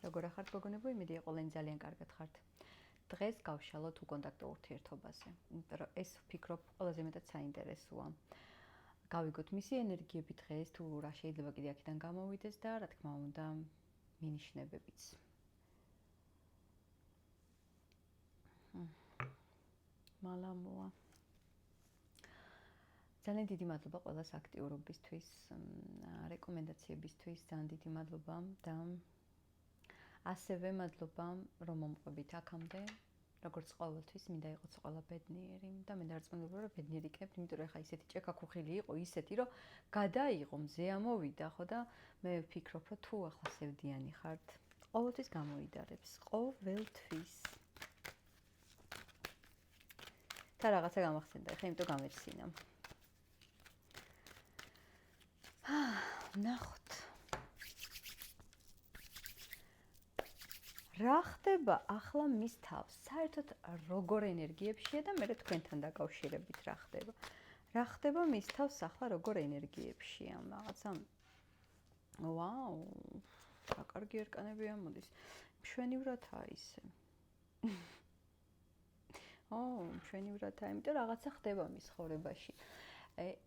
როგორ ახართ გოგონებო, იმედია ყველანი ძალიან კარგად ხართ. დღეს გავშალოთ უკონტაქტო ურთიერთობაზე, იმიტომ რომ ეს ვფიქრობ ყველაზე მეტად საინტერესოა. გავიგოთ მისი ენერგიები დღეს, თუ რა შეიძლება კიდე აქედან გამოვიდეს და რა თქმა უნდა, მინიშნებებიც. მალამოა. ძალიან დიდი მადლობა ყველას აქტიურობისთვის, რეკომენდაციებისთვის, ძალიან დიდი მადლობა და ასევე მადლობა რომ მომყვებით აქამდე. როგორც ყოველთვის მინდა იყოს ყველა ბედნიერი და მე დარწმუნებული რომ ბედნიერი იქნებთ, იმიტომ რომ ეხა ისეთი ჭექა-ქუხილი იყო, ისეთი რომ გადაიღო, მზე ამოვიდა, ხო და მე ვფიქრობ რომ თუ ახლა სევდიანი ხართ, ყოველთვის გამოიდარებს, ყოველთვის. და რაღაცა გამახსენდა, ეხა იმიტომ გამეცინა. ნახოთ. რა ხდება ახლა მის თავს? საერთოდ როგორ ენერგიებშია და მე თქვენთან დაკავშირებით რა ხდება? რა ხდება მის თავს ახლა როგორ ენერგიებშია? რაღაცა ვაუ! რა კარგი ერკანები ამოდის. მშვენივრათაა ისე. მშვენივრათაა, იმიტომ რაღაცა ხდება მის ხოვრებაში.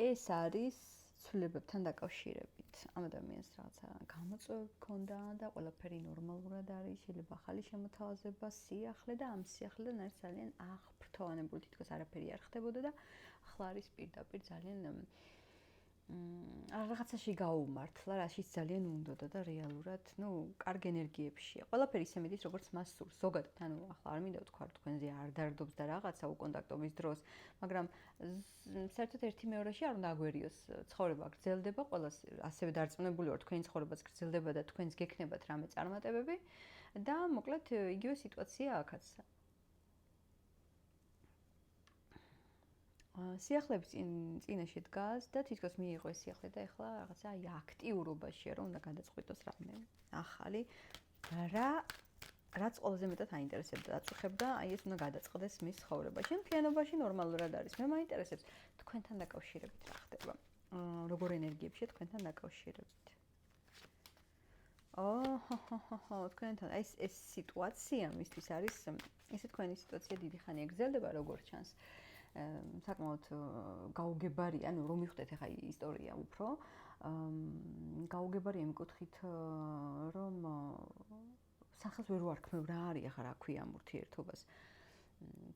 ეს არის ცვლილებებთან დაკავშირებით. ამ ადამიანს რაღაცა გამოწვევები ჰქონდა და ყველაფერი ნორმალურად არის, შეიძლება ახალი შემოთავაზება, სიახლე და ამ სიახლედან არის ძალიან აღფრთოვანებული, თითქოს არაფერი არ ხდებოდა და ახლა არის პირდაპირ ძალიან რაღაცაში გაუმართლა, რაშიც ძალიან უნდოდა და რეალურად, კარგ ენერგიებშია. ყველაფერი ისე მიდის, როგორც მას სურს. ზოგადად, ახლა არ მინდა ვთქვა, რომ თქვენზე არ დარდობს და რაღაცა უკონტაქტობის დროს, მაგრამ საერთოდ ერთი მეორეში არ უნდა აგვერიოს. ცხოვრება გრძელდება, ყველას ასევე დარწმუნებული ვარ, თქვენი ცხოვრებაც გრძელდება და თქვენს გექნებათ რამე წარმატებები და მოკლედ იგივე სიტუაცია აქაც. სიახლეების წინაშე დგას და თითქოს მიიღო ეს სიახლე და ეხლა რაღაცა აქტიურობაშია, რომ უნდა გადაწყვიტოს რამე ახალი. რაც ყველაზე მეტად აინტერესებდა, აწუხებდა, ეს უნდა გადაწყდეს მის ცხოვრებაში. მთლიანობაში ნორმალურად არის. მე მაინტერესებს თქვენთან დაკავშირებით რა ხდება. როგორ ენერგიებშია თქვენთან დაკავშირებით. თქვენთან ეს სიტუაცია მისთვის არის, ესე თქვენი სიტუაცია დიდი ხანია გრძელდება, როგორ ჩანს. საკმაოდ გაუგებარია, რომ მივხვდეთ ახლა ისტორია უფრო. გაუგებარია იმ კუთხით, რომ სახელს ვერ ვარქმევ რა არის ახლა რა ქვია ამ ურთიერთობას.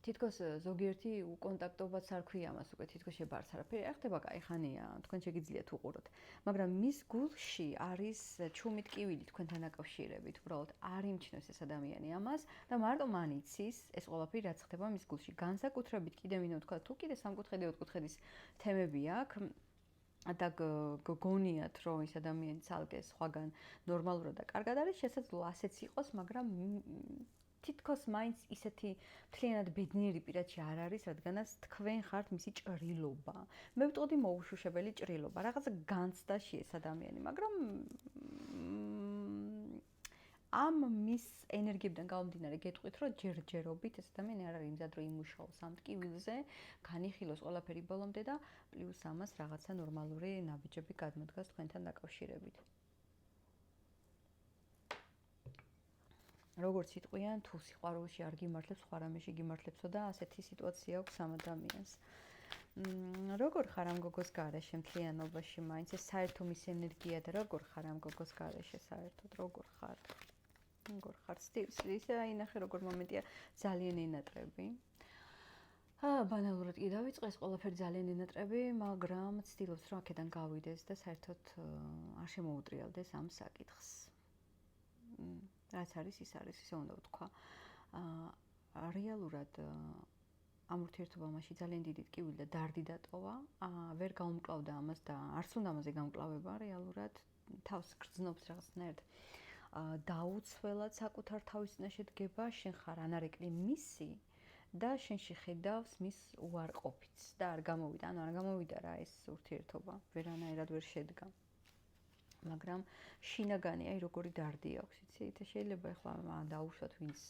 თითქოს ზოგიერთი უკონტაქტობაც არ ქვია მას უკვე თითქოს შებარს არაფერი არ ხდება, კაი ხანია, თქვენ შეგიძლიათ უყუროთ. მაგრამ მის გულში არის ჩუმი ტკივილი თქვენთან დაკავშირებით, უბრალოდ არ იმჩნევს ეს ადამიანი ამას და მარტო მან იცის ეს ყველაფერი რაც ხდება მის გულში. განსაკუთრებით კიდე მინდა ვთქვა, თუ კიდე სამკუთხედი, ოთხკუთხედის თემები აქვს და გონიათ, რომ ეს ადამიანი ცალკე სხვაგან ნორმალურად და კარგად არის, შესაძლოა ასეც იყოს, მაგრამ თითქოს მაინც ისეთი მთლიანად ბედნიერი პირადში არ არის, რადგანაც თქვენ ხართ მისი ჭრილობა. მე ვიტყოდი მოუშუშებელი ჭრილობა, რაღაცა განცდაში ეს ადამიანი, მაგრამ ამ მის ენერგიებიდან გამომდინარე გეტყვით, რომ ჯერჯერობით ეს ადამიანი არ არის იმზად, რომ იმუშაოს ამ ტკივილზე, განიხილოს ყველაფერი ბოლომდე და პლუს ამას რაღაცა ნორმალური ნაბიჯები გადმოდგას თქვენთან დაკავშირებით. როგორც იტყვიან, თუ სიყვარულში არ გიმართლებს, სხვა რამეში გიმართლებსო და ასეთი სიტუაცია აქვს ამ ადამიანს. როგორ ხარ ამ გოგოს გარეშე მთლიანობაში, მაინც ეს საერთო მის ენერგია და როგორ ხარ ამ გოგოს გარეშე საერთოდ, როგორ ხარ? როგორ ხარ? ისე აინახე როგორ მომენტია ძალიან ენატრები. ბანალურად კი დავიწყე, ეს ყველაფერი ძალიან ენატრები, მაგრამ ცდილობს რომ აქედან გავიდეს და საერთოდ არ შემოუტრიალდეს ამ საკითხს. რაც არის, ის არის, ისე უნდა ვთქვა. რეალურად ამ ურთიერთობაში ძალიან დიდი ტკივილი და დარდი დატოვა, ვერ გაუმკლავდა ამას და არც უნდა ამაზე გამკლავება რეალურად, თავს გრძნობს რაღაცნაირად. დაუცველად საკუთარ თავის წინაშე დგება, შენ ხარ ანარეკლი მისი და შენში ხედავს მის უარყოფითს და არ გამოვიდა, არ გამოვიდა რა ეს ურთიერთობა, ვერანაირად ვერ შედგა. მაგრამ შინაგანი, როგორი დარდი აქვს, იცით? შეიძლება ახლა დაუშვათ, ვინც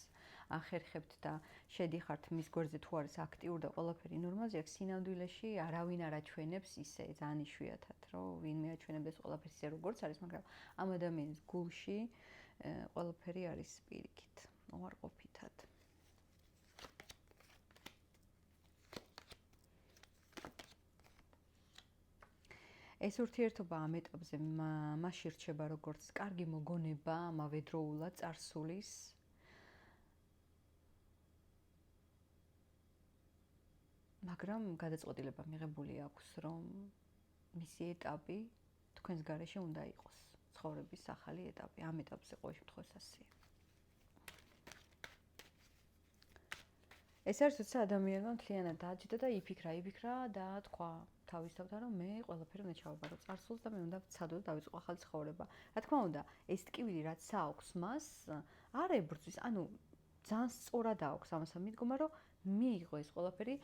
ახერხებთ და შედიხართ მის გვერდზე თუ არის აქტიური და ყველაფერი ნორმალზე აქვს, სინამდვილეში არავინ არ აჩვენებს ისე, ძალიან იშვიათად, რომ ვინმე აჩვენებს ყველაფერს ისე როგორც არის, მაგრამ ამ ადამიანის გულში ყველაფერი არის პირიქით, უარყოფითად. ეს ურთიერთობა ამ ეტაპზე მასში რჩება როგორც კარგი მოგონება, ამავე დროულად წარსულის მაგრამ გადაწყვეტილება მიღებული აქვს, რომ მისი ეტაპი თქვენს გარეშე უნდა იყოს, ცხოვრების ახალი ეტაპი. ამ ეტაპზე ყოველ შემთხვევაში ასეა. ეს არის როცა ადამიანმა მთლიანად დააჯდა და იფიქრა და თქვა თავის თავთან, რომ მე ყველაფერი უნდა ჩავაბარო წარსულს და მე უნდა ვცადო და დავიწყო ახალი ცხოვრება. რა თქმა უნდა, ეს ტკივილი რაც აქვს მას, არ ებრძვის, ანუ ძალიან სწორად აქვს ამასთან მიდგომა, რომ მიიღო ეს ყველაფერი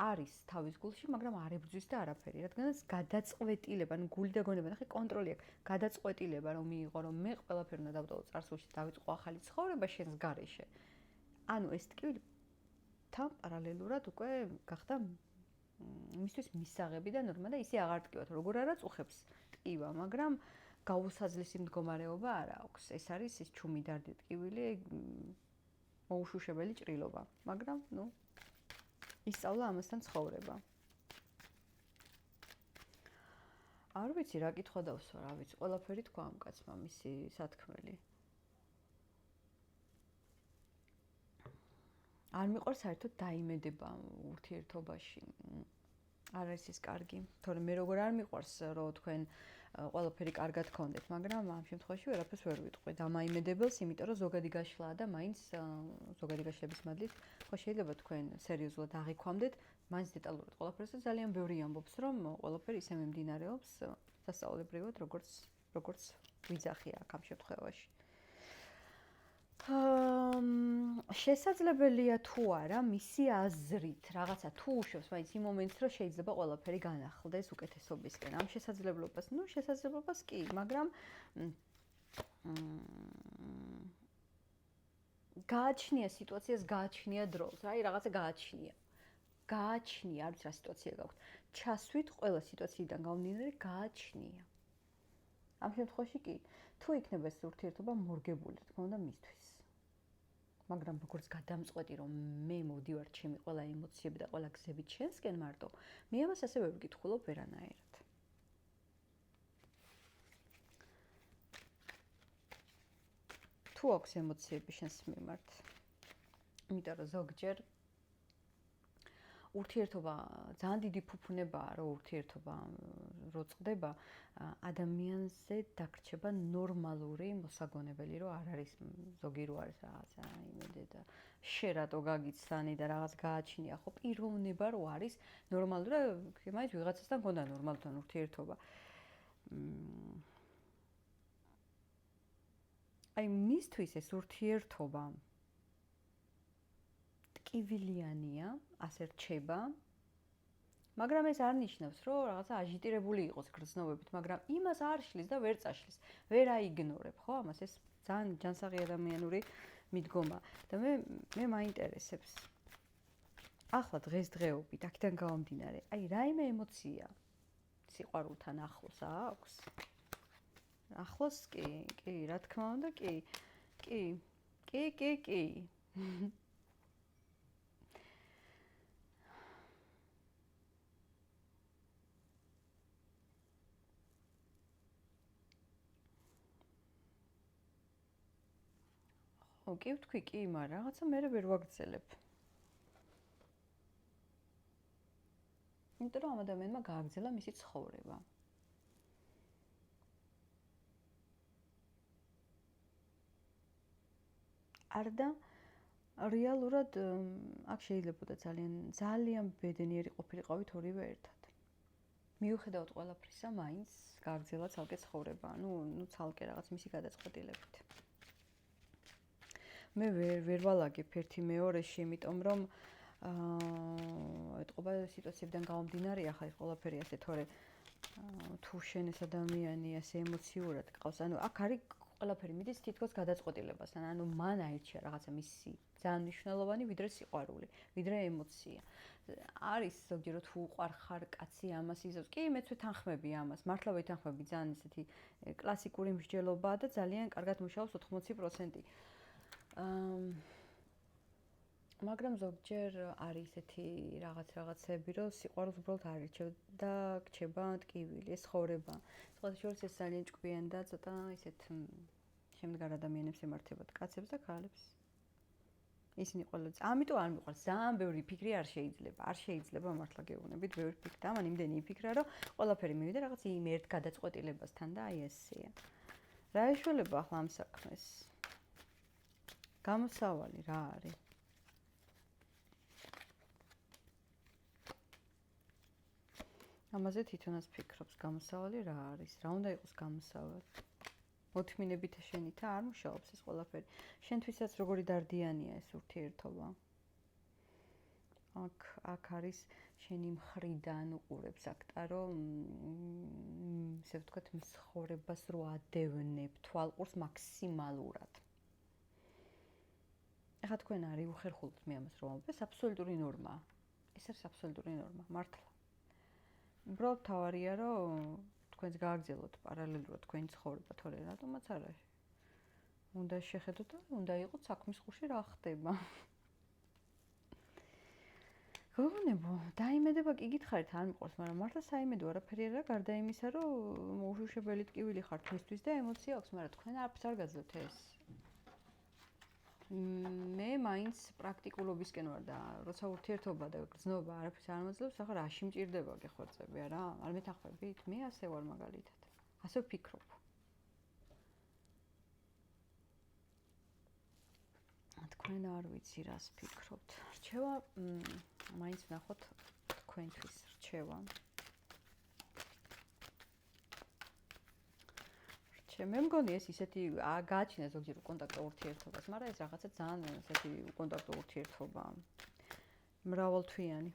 არის თავის გულში, მაგრამ არ ებრძვის და არაფერი, რადგანაც გადაწყვეტილება, ანუ გული და გონება, ნახე, კონტროლი აქვს. გადაწყვეტილება რომ მიიღო, რომ მე ყველაფერი უნდა დავტოვო წარსულში, დავიწყო ახალი ცხოვრება შენს გარეშე. ანუ ეს ტკივილი თან პარალელურად უკვე გახდა მისთვის მისაღები და ნორმა და ისე აღარ ტკივათ, როგორ არა წუხებს ტკივა, მაგრამ გაუსაძლისი მდგომარეობა არ აქვს. ეს არის ის ჩუმიდარდი ტკივილი, მოუშუშებელი ჭრილობა, მაგრამ, ისწავლა ამასთან ცხოვრება. არ ვიცი რა კითხვა დავსვა, რა ვიცი, ყველაფერი თქვა ამ კაცმა მისი სათქმელი. არ მიყვარს საერთოდ დაიმედება ურთიერთობაში. არ არის ის კარგი, თორემ მე როგორ არ მიყვარს, რომ თქვენ ყველაფერი კარგად გქონდეთ, მაგრამ ამ შემთხვევაში ვერაფერს ვერ ვიტყვი. დამაიმედებელს, იმიტომ რომ ზოგადი გაშლაა და მაინც ზოგადი გაშლების მადლით, ხო შეიძლება თქვენ სერიოზულად აღიქვამდეთ, მაინც დეტალურად ყველაფერს და ძალიან ბევრი ამბობს, რომ ყველაფერი ისე მიმდინარეობს სასწაულებრივად, როგორც ვიძახია აქ ამ შემთხვევაში. შესაძლებელია თუ არა მისი აზრით რაღაცა თუ უშვებს მაინც იმ მომენტს რომ შეიძლება ყველაფერი განახლდეს უკეთესობისკენ ამ შესაძლებლობას შესაძლებლობას კი მაგრამ გააჩნია სიტუაციას გააჩნია დროს აი რაღაცა გააჩნია არ ვიცი რა სიტუაცია გაქვთ ჩასვით ყველა სიტუაციიდან გამომდინარე გააჩნია ამ შემთხვევაში კი თუ იქნება ეს ურთიერთობა მორგებული თქმა უნდა მისთვის მაგრამ როგორც გადამწყვეტი რომ მე მოვდივარ ჩემი ყველა ემოციები და ყველა გზები ჩვენსკენ მარტო მე ამას ასევე ვკითხულობ ვერანაირად თუ აქვს ემოციები შენს მიმართ იმიტომ რომ ზოგჯერ ურთიერთობა ძალიან დიდი ფუფუნებაა რომ ურთიერთობა რო წყდება ადამიანზე დაგრჩება ნორმალური მოსაგონებელი რომ არ არის ზოგი რო არის რაღაცა იმედი და შერატო გაგიცანი და რაღაც გააჩნია ხო პიროვნება რო არის ნორმალური და მაინც ვიღაცასთან გონდა ნორმალთან ურთიერთობა აი მისთვის ეს ურთიერთობა ტკივილიანია, ასე რჩება. მაგრამ ეს არ ნიშნავს, რომ რაღაცა აჟიტირებული იყოს გრძნობებით, მაგრამ იმას არ შლის და ვერ წაშლის. ვერ აიგნორებ, ხო? ამას ეს ძალიან ჯანსაღი ადამიანური მიდგომა. და მე მაინტერესებს. ახლა დღესდღეობით, აქედან გამომდინარე, აი რაიმე ემოცია სიყვარულთან ახლოს აქვს? ახლოს კი, რა თქმა უნდა, კი. კი ვთქვი კი, მაგრამ რაღაცა მე ვერ ვაგრძელებ. იმიტომ რომ ამ ადამიანმა გააგრძელა მისი ცხოვრება. არდა რეალურად აქ შეიძლებოდა ძალიან ბედნიერი ყოფილიყავით ორივე ერთად. მიუხედავად ყველაფრისა, მაინც გააგრძელა ცალკე ცხოვრება, ნუ ცალკე რაღაც მისი გადაწყვეტილებით. მე ვერ ვალაგებ ერთი მეორეში, იმიტომ რომ ეთყობა სიტუაციებიდან გამომდინარე, ახლა ეს ყველაფერი ასე თორე თუ შენ ეს ადამიანი ასე ემოციურად გყავს, ანუ აქ არის ყველაფერი მიდის თითქოს გადაწყვეტილებასთან, ანუ მან აირჩია რაღაცა მისი ძალიან მნიშვნელოვანი, ვიდრე სიყვარული, ვიდრე ემოცია. არის ზოგჯერ თუ უყარხარ კაცი ამას იზავს. კი, მეც ვეთანხმები ამას. მართლა ვეთანხმები, ძალიან ესეთი კლასიკური მსჯელობაა და ძალიან კარგად მუშაობს 80%. მაგრამ ზოგჯერ არის ესეთი რაღაცები, რომ სიყვარულს უბრალოდ არ ირჩევ და გრჩება ტკივილი, ეს ხოვრება. სხვათა შორის ეს ძალიან ჭკვიანი და ცოტა ისეთ შემდგარ ადამიანებს ემართებათ, კაცებს და ქალებს. ისინი ყველაც. ამიტომ არ მიყვარს, ძალიან ბევრი ფიქრი არ შეიძლება მართლა გეუბნებით, ბევრი ფიქრი და ამან იმდენი იფიქრა, რომ ყველაფერი მივიდა რაღაც იმ ერთ გადაწყვეტილებასთან და აი ესეა. რა ეშველება ახლა ამ საქმეს? გამოსავალი რა არის? ამაზე თვითონაც ფიქრობს, გამოსავალი რა არის? რა უნდა იყოს გამოსავალი? მოთმინებით შენით არ მუშაობს ეს ყველაფერი. შენთვისაც როგორი დარდიანია ეს ურთიერთობა. აქ არის შენი მხრიდან უყურებს აქტა, რომ ისე ვთქვათ, მსხოვრებას რო ადევნებ თვალყურს მაქსიმალურად. ეხლა თქვენ არის უხერხულობთ მე ამას რომ ამბობ, ეს აბსოლუტური ნორმაა. ეს არის აბსოლუტური ნორმა, მართლა. უბრალოდ თავარია, რომ თქვენს გააგრძელოთ პარალელურად თქვენი ცხოვრება, თორე რატომაც არა. უნდა შეხედოთ და უნდა იყოს საქმის ხუში რა ხდება. გოგონებო, დაიმედება კი გითხარით, არ მიყვარს, მაგრამ მართლა საიმედო არაფერი არა, გარდა იმისა, რომ უშუშებელი ტკივილი ხარ თქვენთვის და ემოცია აქვს, მაგრამ თქვენ არაფერს არ გაძლევთ ეს. მე მაინც პრაქტიკულობისკენ ვარ და როცა ურთიერთობა და გრძნობა არაფერს არ მოძლევს, ახლა რაში მჭირდება გეხვეწები არა? არ მეთანხმებით? მე ასე ვარ მაგალითად. ასე ვფიქრობ. თქვენ არ ვიცი რას ფიქრობთ. რჩევა მაინც ვნახოთ თქვენთვის რჩევა. მე მგონი ეს ისეთი გააჩინა ზოგჯერ უკონტაქტო ურთიერთობას, მაგრამ ეს რაღაცა ძალიან ესეთი უკონტაქტო ურთიერთობაა. მრავალთვიანი.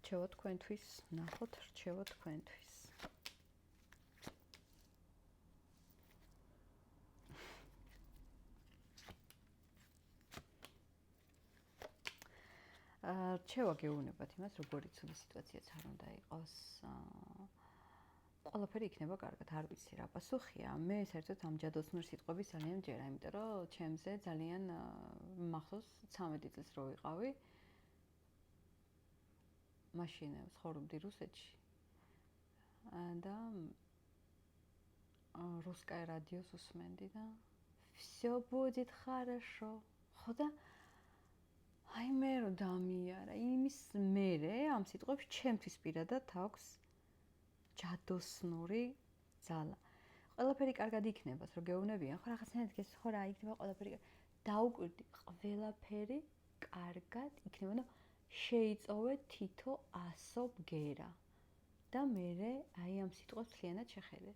რჩევა თქვენთვის, ნახოთ რჩევა თქვენთვის. რჩევა გეუბნებათ იმას, როგორი ცუდი სიტუაციაც არ უნდა იყოს. ყველაფერი იქნება კარგად, არ ვიცი რა პასუხია. მე საერთოდ ამ ჯადოსნურ სიტყვებს ძალიან მჯერა, იმიტომ რომ ჩემზე ძალიან მახსოვს 13 წელს რო ვიყავი. მაშინ ცხოვრობდი რუსეთში. და русское радиოს უსმენდი და всё будет хорошо. ხო და აი მე რო დამიარა, იმის მერე ამ სიტყვებს ჩემთვის პირადად აქვს ჯადოსნური ძალა. ყველაფერი კარგად იქნებას, რო გეუბნებიან, ხო რაღაცნაირად ეს ხო რა იქნება ყველაფერი. დაუკვირდი, ყველაფერი კარგად იქნება და შეიწოვე თითო ასო ბგერა. და მერე აი ამ სიტყვებს მთლიანად შეხედე.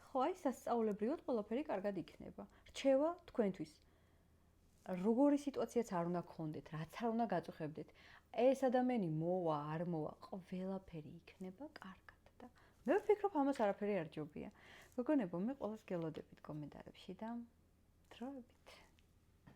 ხო, აი სასწაულებრივად ყველაფერი კარგად იქნება. რჩევა თქვენთვის. როგორი სიტუაციაც არ უნდა გქონდეთ, რაც არ უნდა გაწუხებდეთ. ეს ადამიანი მოვა, არ მოვა, ყველაფერი იქნება კარგად და მე ვფიქრობ, ამას არაფერი არ ჯობია. გოგონებო, მე ყველას გელოდებით კომენტარებში და დროებით.